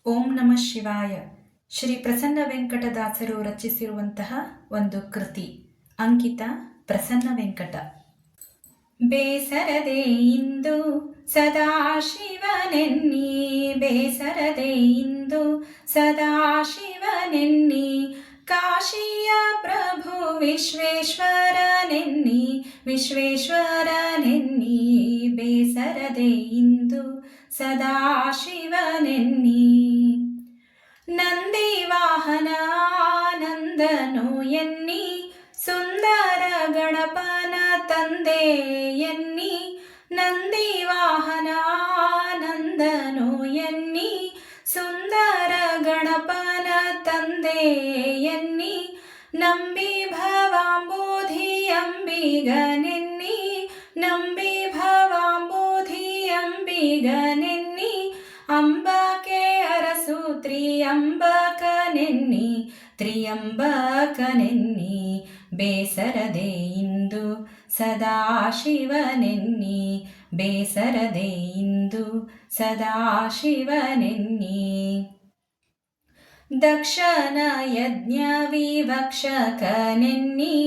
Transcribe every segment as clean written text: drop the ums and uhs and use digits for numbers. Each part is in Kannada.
ಓಂ ನಮಃ ಶಿವಾಯ. ಶ್ರೀ ಪ್ರಸನ್ನ ವೆಂಕಟದಾಸರು ರಚಿಸಿರುವಂತಹ ಒಂದು ಕೃತಿ. ಅಂಕಿತ ಪ್ರಸನ್ನ ವೆಂಕಟ. ಬೇಸರದೆ ಇಂದು ಸದಾಶಿವನೆನ್ನಿ, ಬೇಸರದೆ ಇಂದು ಸದಾಶಿವನೆನ್ನಿ, ಕಾಶಿಯ ಪ್ರಭು ವಿಶ್ವೇಶ್ವರನೆನ್ನಿ, ವಿಶ್ವೇಶ್ವರನೆನ್ನಿ, ಬೇಸರದೆ ಇಂದು ಸದಾಶಿವನೆನ್ನಿ. ನಂದಿ ವಾಹನ ಆನಂದನು ಎನ್ನಿ, ಸುಂದರ ಗಣಪನ ತಂದೆ ಎನ್ನಿ, ನಂದಿ ವಾಹನ ಆನಂದನು ಎನ್ನಿ, ಸುಂದರ ಗಣಪನ ತಂದೆ ಎನ್ನಿ, ನಂಬಿ ಭವಾಂಬೋಧಿ ಅಂಬಿಗನೆನ್ನಿ, ನಂಬಿ ಭವಾಂಬೋಧಿ ಅಂಬಿಗನೆನ್ನಿ, ಅಂಬಕೆ ಅರಸು ತ್ರಿಯಂಬಕನೆನ್ನಿ, ತ್ರಿಯಂಬಕನೆನ್ನಿ, ಬೇಸರದೆ ಇಂದು ಸದಾಶಿವನೆನ್ನಿ, ಬೇಸರದೆ ಇಂದು ಸದಾಶಿವನೆನ್ನಿ. ದಕ್ಷನ ಯಜ್ಞ ವಿವಕ್ಷಕನೆನ್ನಿ,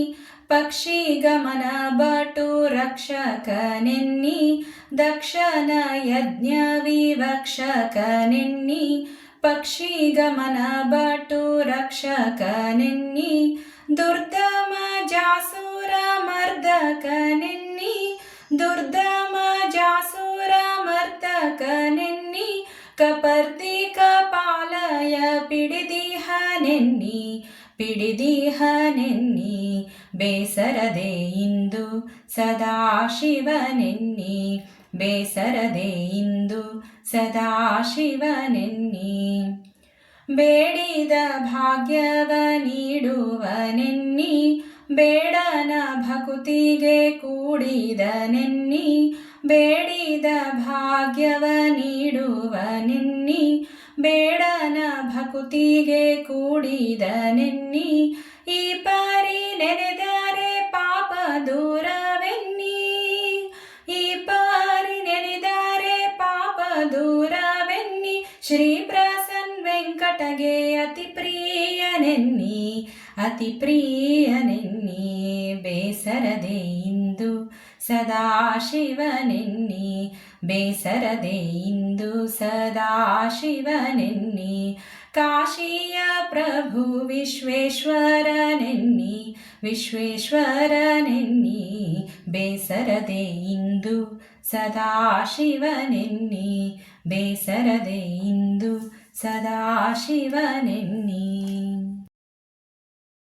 ಪಕ್ಷಿ ಗಮನ ಬಟು ರಕ್ಷಕನೆನ್ನಿ, ದಕ್ಷನ ಯಜ್ಞ ವಿವಕ್ಷಕನೆನ್ನಿ, ಪಕ್ಷಿ ಗಮನ ಬಟು ರಕ್ಷಕನೆನ್ನಿ, ದುರ್ದಮ ಜಾಸುರ ಮರ್ದಕನೆನ್ನಿ, ದುರ್ದಮ ಜಾಸುರ ಮರ್ದಕನೆನ್ನಿ, ಕಪರ್ದಿ ಕಪಾಲಯ ಪಿಡಿದಿಹನೆನ್ನಿ, ಪಿಡಿದಿಹನೆನ್ನಿ, ಬೇಸರದೆ ಇಂದು ಸದಾಶಿವನೆನ್ನಿ, ಬೇಸರದೆ ಇಂದು ಸದಾಶಿವನೆನ್ನಿ. ಬೇಡಿದ ಭಾಗ್ಯವ ನೀಡುವನೆನ್ನಿ, ಬೇಡನ ಭಕುತಿಗೆ ಕೂಡಿದನೆನ್ನಿ, ಬೇಡಿದ ಭಾಗ್ಯವ ನೀಡುವನೆನ್ನಿ, ಬೇಡನ ಭಕುತಿಗೆ ಕೂಡಿದನೆನ್ನಿ, ಈ ಪರಿ ನೆನೆದರೆ ಪಾಪ ದೂರವೆನ್ನಿ, ಈ ಪರಿ ನೆನೆದರೆ ಪಾಪ ದೂರವೆನ್ನಿ, ಶ್ರೀ ಪ್ರಸನ್ನ ವೆಂಕಟಗೆ ಅತಿ ಪ್ರಿಯನೆನ್ನಿ, ಅತಿ ಪ್ರಿಯನೆನ್ನಿ, ಬೇಸರದೆ ಇಂದು ಸದಾಶಿವನೆನ್ನಿ, ಬೇಸರದೆ ಇಂದು ಸದಾಶಿವನೆನ್ನಿ, ಕಾಶಿಯ ಪ್ರಭು ವಿಶ್ವೇಶ್ವರನೆನ್ನಿ, ವಿಶ್ವೇಶ್ವರನೆನ್ನಿ, ಬೇಸರದೆ ಇಂದು ಸದಾಶಿವನೆನ್ನಿ, ಬೇಸರದೆ ಇಂದು ಸದಾಶಿವನೆನ್ನಿ.